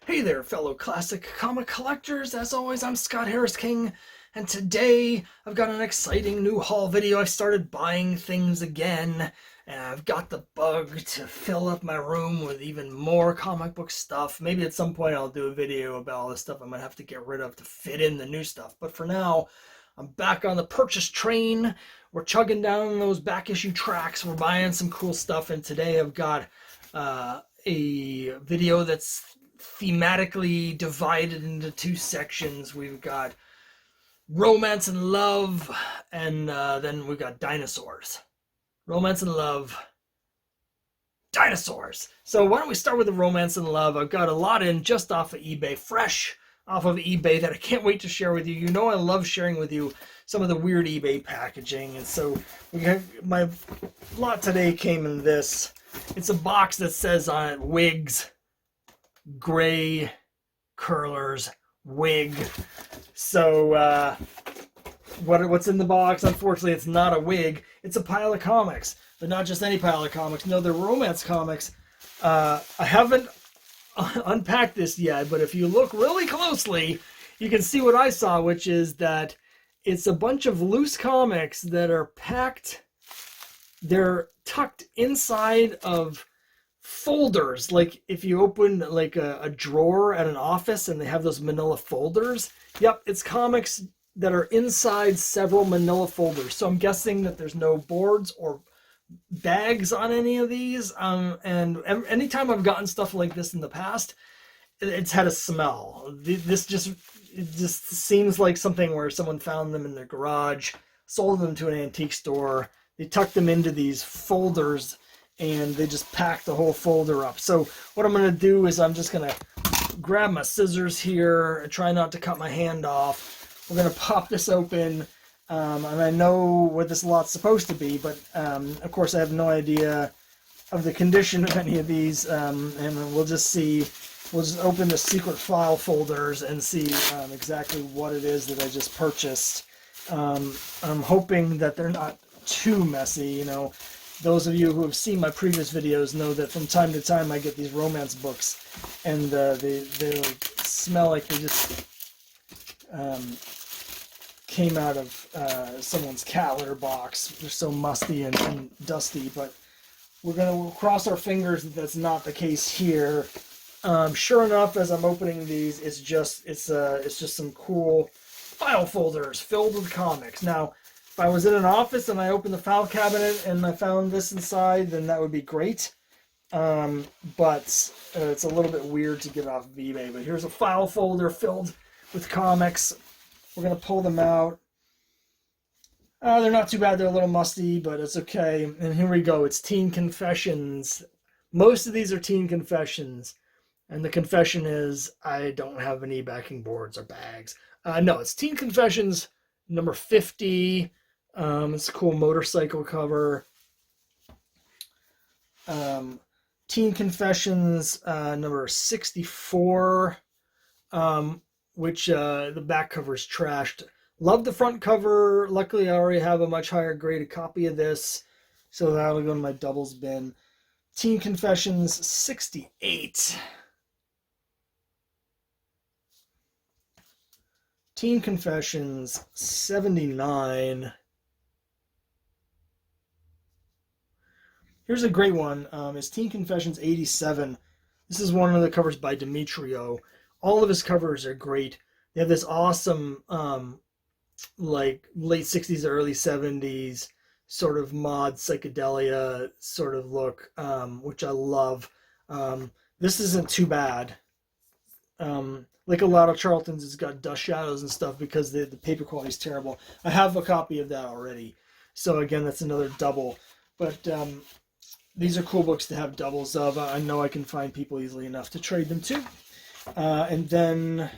Hey there, fellow classic comic collectors. As always, I'm Scott Harris King, and today I've got an exciting new haul video. I started buying things again, and I've got the bug to fill up my room with even more comic book stuff. Maybe at some point I'll do a video about all the stuff I'm gonna have to get rid of to fit in the new stuff. But for now, I'm back on the purchase train. We're chugging down those back issue tracks. We're buying some cool stuff, and today I've got a video that's thematically divided into two sections. We've got romance and love, and then we've got dinosaurs. Romance and love, dinosaurs. So why don't we start with the romance and love? I've got a lot in just off of eBay, fresh off of eBay, that I can't wait to share with you. You know I love sharing with you some of the weird eBay packaging, and so my lot today came in this. It's a box that says on it wigs, gray curlers, wig. So what's in the box? Unfortunately, it's not a wig. It's a pile of comics, but not just any pile of comics. No, they're romance comics. I haven't unpacked this yet, but if you look really closely, you can see what I saw, which is that it's a bunch of loose comics that are packed. They're tucked inside of folders. Like if you open like a drawer at an office and they have those manila folders. Yep, it's comics that are inside several manila folders. So I'm guessing that there's no boards or bags on any of these. And anytime I've gotten stuff like this in the past, it's had a smell. It just seems like something where someone found them in their garage, sold them to an antique store. They tucked them into these folders and they just packed the whole folder up. So what I'm going to do is I'm just going to grab my scissors here and try not to cut my hand off. We're going to pop this open, and I know what this lot's supposed to be, but of course I have no idea of the condition of any of these, and we'll just see. We'll just open the secret file folders and see exactly what it is that I just purchased. I'm hoping that they're not too messy, you know. Those of you who have seen my previous videos know that from time to time I get these romance books, and they smell like they just came out of someone's cat litter box. They're so musty and dusty, but we'll cross our fingers that that's not the case here. Sure enough, as I'm opening these, it's just some cool file folders filled with comics. Now, if I was in an office and I opened the file cabinet and I found this inside, then that would be great. But it's a little bit weird to get off of eBay. But here's a file folder filled with comics. We're going to pull them out. They're not too bad. They're a little musty, but it's okay. And here we go. It's Teen Confessions. Most of these are Teen Confessions. And the confession is, I don't have any backing boards or bags. No, it's Teen Confessions number 50. It's a cool motorcycle cover. Teen Confessions number 64, which the back cover is trashed. Love the front cover. Luckily, I already have a much higher graded copy of this, so that'll go in my doubles bin. Teen Confessions 68. Teen Confessions 79. Here's a great one. It's Teen Confessions 87. This is one of the covers by Demetrio. All of his covers are great. They have this awesome, like late 60s, early 70s sort of mod psychedelia sort of look, which I love. This isn't too bad. Like a lot of Charlton's, it's got dust shadows and stuff because the paper quality is terrible. I have a copy of that already. So again, that's another double. But these are cool books to have doubles of. I know I can find people easily enough to trade them to. And then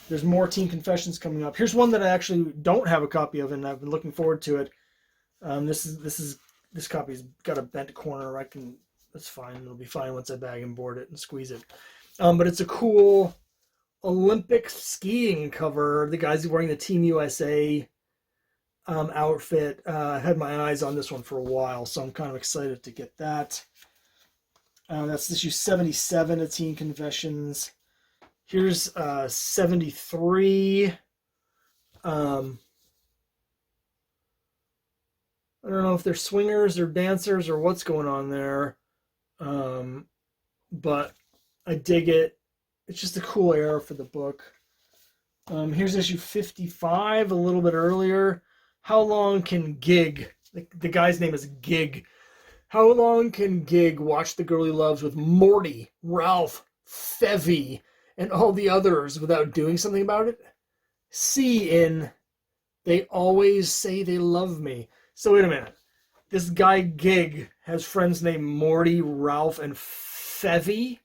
there's more Teen Confessions coming up. Here's one that I actually don't have a copy of, and I've been looking forward to it. This copy's got a bent corner. That's fine. It'll be fine once I bag and board it and squeeze it. But it's a cool Olympic skiing cover. The guy's wearing the Team USA outfit. I've had my eyes on this one for a while, so I'm kind of excited to get that. That's issue 77 of Teen Confessions. Here's 73. I don't know if they're swingers or dancers or what's going on there. But I dig it. It's just a cool era for the book. Here's issue 55, a little bit earlier. How long can Gig, the guy's name is Gig, how long can Gig watch the girl he loves with Morty, Ralph, Fevy, and all the others without doing something about it? See in They Always Say They Love Me. So wait a minute. This guy Gig has friends named Morty, Ralph, and Fevy?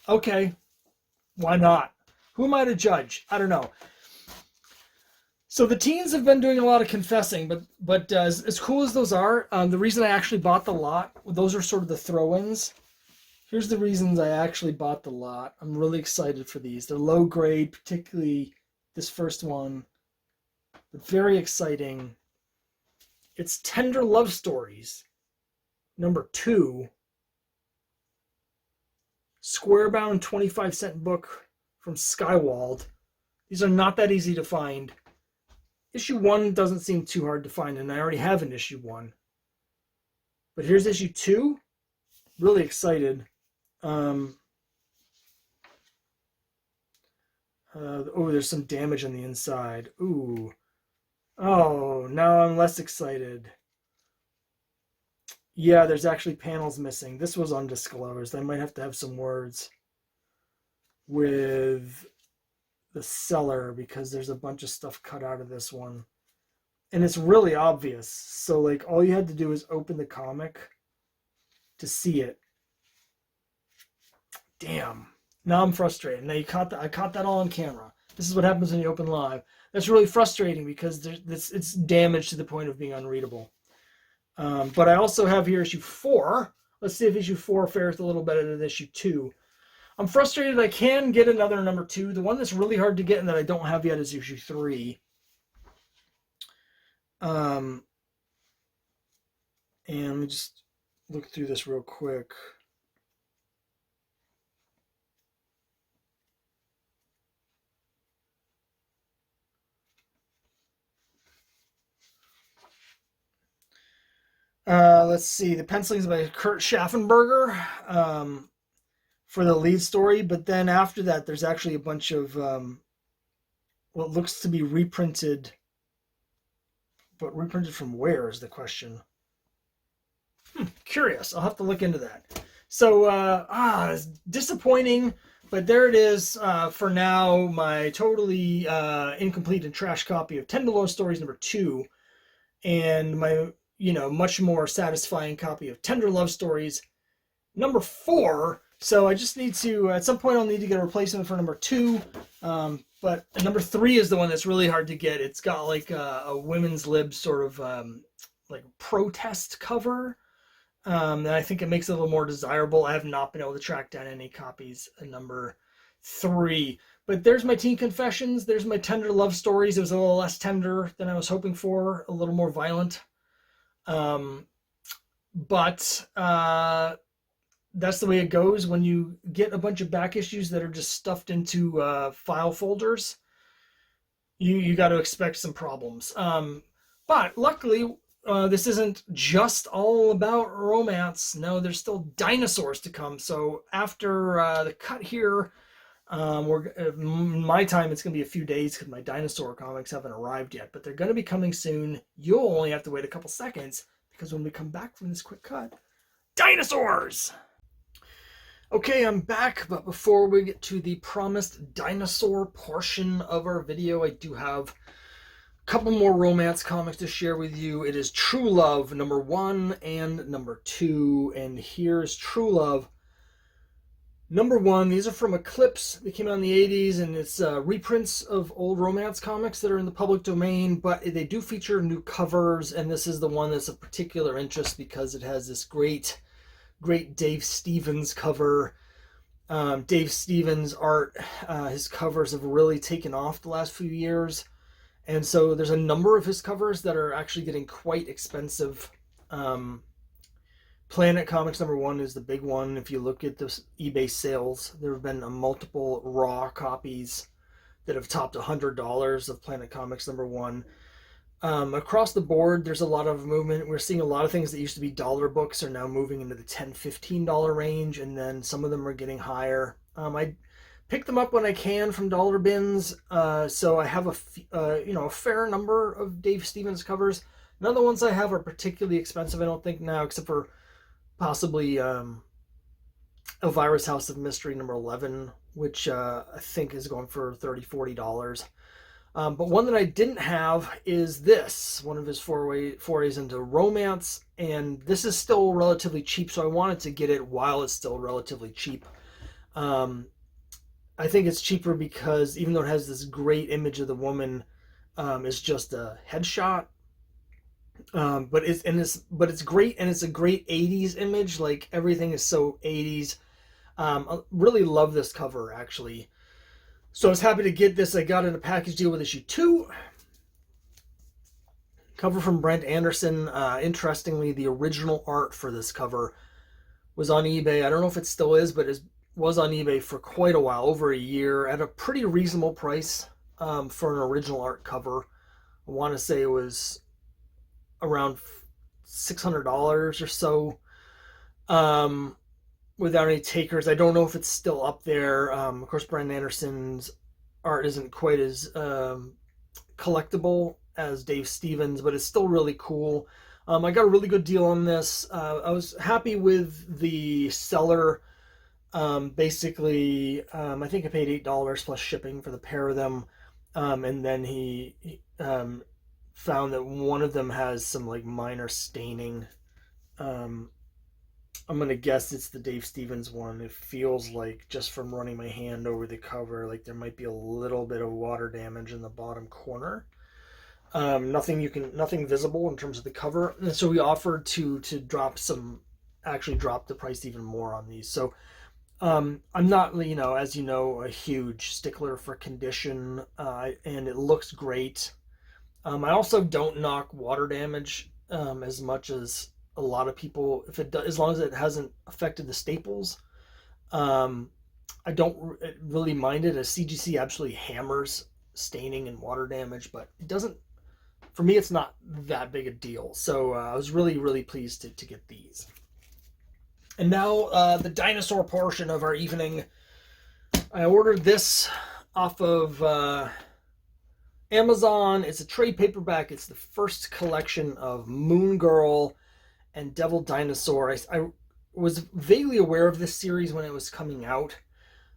Okay. Why not? Who am I to judge? I don't know. So the teens have been doing a lot of confessing, but as cool as those are, the reason I actually bought the lot, those are sort of the throw-ins. Here's the reasons I actually bought the lot. I'm really excited for these. They're low grade, particularly this first one, but very exciting. It's Tender Love Stories, number 2. Square-bound 25-cent book from Skywald. These are not that easy to find. Issue 1 doesn't seem too hard to find, and I already have an issue 1. But here's issue 2. Really excited. Oh, there's some damage on the inside. Ooh. Oh, now I'm less excited. Yeah, there's actually panels missing. This was undisclosed. I might have to have some words with the seller because there's a bunch of stuff cut out of this one. And it's really obvious. So, like, all you had to do is open the comic to see it. Damn. Now I'm frustrated. Now I caught that all on camera. This is what happens when you open live. That's really frustrating because it's damaged to the point of being unreadable. But I also have here issue 4. Let's see if issue 4 fares a little better than issue 2. I'm frustrated I can get another number 2. The one that's really hard to get and that I don't have yet is issue 3. And let me just look through this real quick. Let's see. The penciling's by Kurt Schaffenberger for the lead story, but then after that, there's actually a bunch of what looks to be reprinted. But reprinted from where is the question? Curious. I'll have to look into that. So, it's disappointing, but there it is for now. My totally incomplete and trash copy of Tender Love Stories number 2, and my much more satisfying copy of Tender Love Stories number 4. So I just need to, at some point I'll need to get a replacement for number 2. But number 3 is the one that's really hard to get. It's got like a women's lib sort of like protest cover. And I think it makes it a little more desirable. I have not been able to track down any copies of number 3. But there's my teen confessions. There's my Tender Love Stories. It was a little less tender than I was hoping for. A little more violent. But that's the way it goes when you get a bunch of back issues that are just stuffed into file folders. You got to expect some problems. But luckily, this isn't just all about romance. No, there's still dinosaurs to come. So after the cut here, my time, it's going to be a few days because my dinosaur comics haven't arrived yet. But they're going to be coming soon. You'll only have to wait a couple seconds because when we come back from this quick cut, dinosaurs! Okay, I'm back, but before we get to the promised dinosaur portion of our video, I do have a couple more romance comics to share with you. It is True Love, number 1 and number 2, and here's True Love, number 1. These are from Eclipse. They came out in the 80s, and it's reprints of old romance comics that are in the public domain, but they do feature new covers, and this is the one that's of particular interest because it has this great Dave Stevens cover. Dave Stevens' art, his covers have really taken off the last few years. And so there's a number of his covers that are actually getting quite expensive. Planet Comics #1 is the big one. If you look at the eBay sales, there have been multiple raw copies that have topped $100 of Planet Comics #1. Across the board, there's a lot of movement. We're seeing a lot of things that used to be dollar books are now moving into the $10, $15 range, and then some of them are getting higher. I pick them up when I can from dollar bins, so I have a fair number of Dave Stevens covers. None of the ones I have are particularly expensive, I don't think now, except for possibly Elvira's House of Mystery #11, which I think is going for $30, $40. But one that I didn't have is this, one of his forays into romance, and this is still relatively cheap, so I wanted to get it while it's still relatively cheap. I think it's cheaper because even though it has this great image of the woman, it's just a headshot. But it's great, and it's a great 80s image. Like, everything is so 80s. I really love this cover, actually. So I was happy to get this. I got it in a package deal with issue 2. Cover from Brent Anderson. Interestingly, the original art for this cover was on eBay. I don't know if it still is, but it was on eBay for quite a while, over a year, at a pretty reasonable price for an original art cover. I want to say it was around $600 or so, without any takers. I don't know if it's still up there. Of course, Brent Anderson's art isn't quite as collectible as Dave Stevens, but it's still really cool. I got a really good deal on this. I was happy with the seller. Basically, I think I paid $8 plus shipping for the pair of them, and then he found that one of them has some like minor staining. I'm going to guess it's the Dave Stevens one. It feels like, just from running my hand over the cover, like there might be a little bit of water damage in the bottom corner. Nothing visible in terms of the cover. And so we offered to drop the price even more on these. So I'm not, as you know, a huge stickler for condition, and it looks great. I also don't knock water damage as much as a lot of people, as long as it hasn't affected the staples. I don't really mind it, as CGC absolutely hammers staining and water damage, but it doesn't, for me, it's not that big a deal. So I was really, really pleased to get these. And now the dinosaur portion of our evening. I ordered this off of Amazon. It's a trade paperback. It's the first collection of Moon Girl and Devil Dinosaur. I was vaguely aware of this series when it was coming out,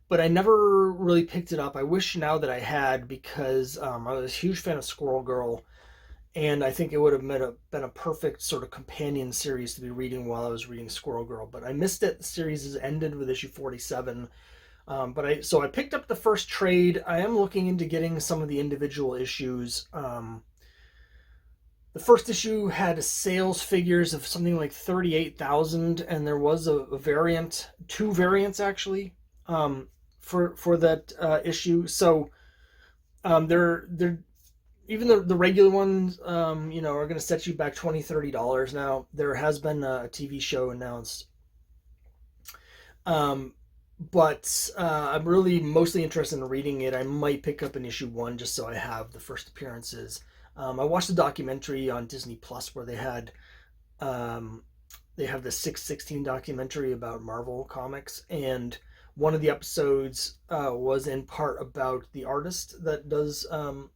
but I never really picked it up. I wish now that I had, because I was a huge fan of Squirrel Girl, and I think it would have been a perfect sort of companion series to be reading while I was reading Squirrel Girl. But I missed it. The series has ended with issue 47. So I picked up the first trade. I am looking into getting some of the individual issues. The first issue had sales figures of something like 38,000, and there was a variant, 2 variants actually, for that issue. So they're even the regular ones, are going to set you back $20, $30 now. There has been a TV show announced. But I'm really mostly interested in reading it. I might pick up an issue 1 just so I have the first appearances. I watched a documentary on Disney Plus where they have the 616 documentary about Marvel Comics, and one of the episodes was in part about the artist that does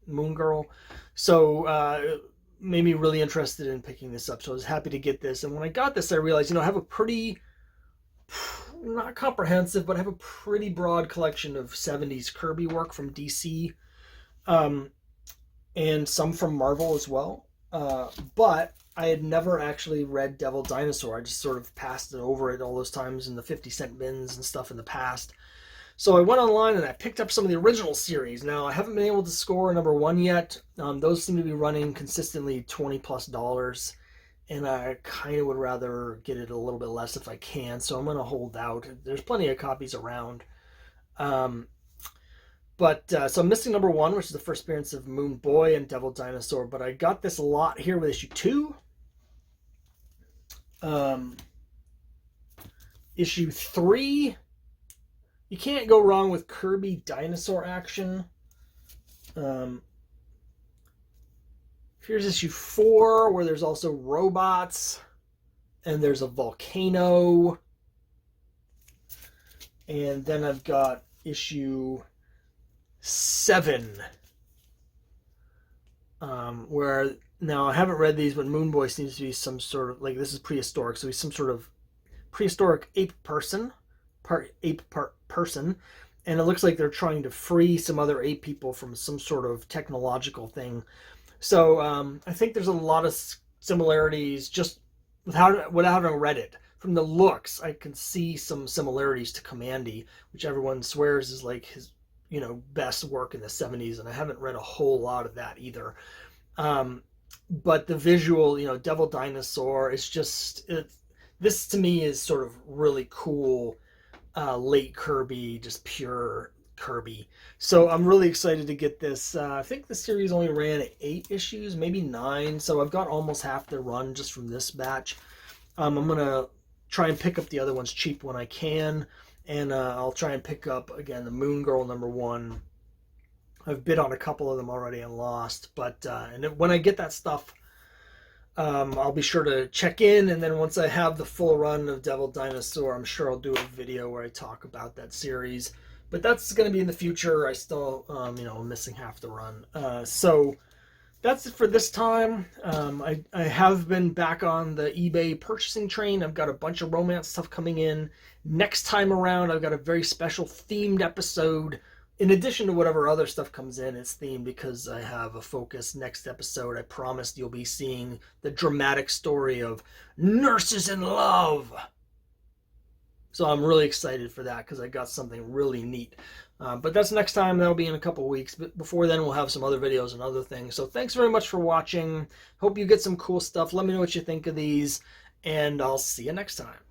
Moon Girl. So made me really interested in picking this up. So I was happy to get this. And when I got this, I realized, I have a pretty, not comprehensive, but I have a pretty broad collection of 70s Kirby work from DC, and some from Marvel as well. But I had never actually read Devil Dinosaur. I just sort of passed it over it all those times in the 50-cent bins and stuff in the past. So I went online and I picked up some of the original series. Now, I haven't been able to score #1 yet. Those seem to be running consistently $20+, and I kind of would rather get it a little bit less if I can, so I'm going to hold out. There's plenty of copies around. So I'm missing #1, which is the first appearance of Moon Boy and Devil Dinosaur, but I got this a lot here with issue 2. issue 3. You can't go wrong with Kirby Dinosaur action. Here's issue 4, where there's also robots, and there's a volcano. And then I've got issue 7, where, now I haven't read these, but Moon Boy seems to be some sort of, like, this is prehistoric, so he's some sort of prehistoric ape person, part ape, part person, and it looks like they're trying to free some other ape people from some sort of technological thing. So I think there's a lot of similarities just without having read it. From the looks, I can see some similarities to Commandy, which everyone swears is like his, best work in the 70s, and I haven't read a whole lot of that either. But the visual, Devil Dinosaur, is just, this to me is sort of really cool, late Kirby, just pure Kirby. So I'm really excited to get this. I think the series only ran 8 issues, maybe 9, so I've got almost half the run just from this batch. I'm going to try and pick up the other ones cheap when I can, and I'll try and pick up, again, the Moon Girl #1. I've bid on a couple of them already and lost, but and when I get that stuff, I'll be sure to check in, and then once I have the full run of Devil Dinosaur, I'm sure I'll do a video where I talk about that series. But that's going to be in the future. I still, I'm missing half the run. So that's it for this time. I have been back on the eBay purchasing train. I've got a bunch of romance stuff coming in. Next time around, I've got a very special themed episode. In addition to whatever other stuff comes in, it's themed because I have a focus. Next episode, I promised you'll be seeing the dramatic story of Nurses in Love. So I'm really excited for that because I got something really neat. But that's next time. That'll be in a couple weeks. But before then, we'll have some other videos and other things. So thanks very much for watching. Hope you get some cool stuff. Let me know what you think of these, and I'll see you next time.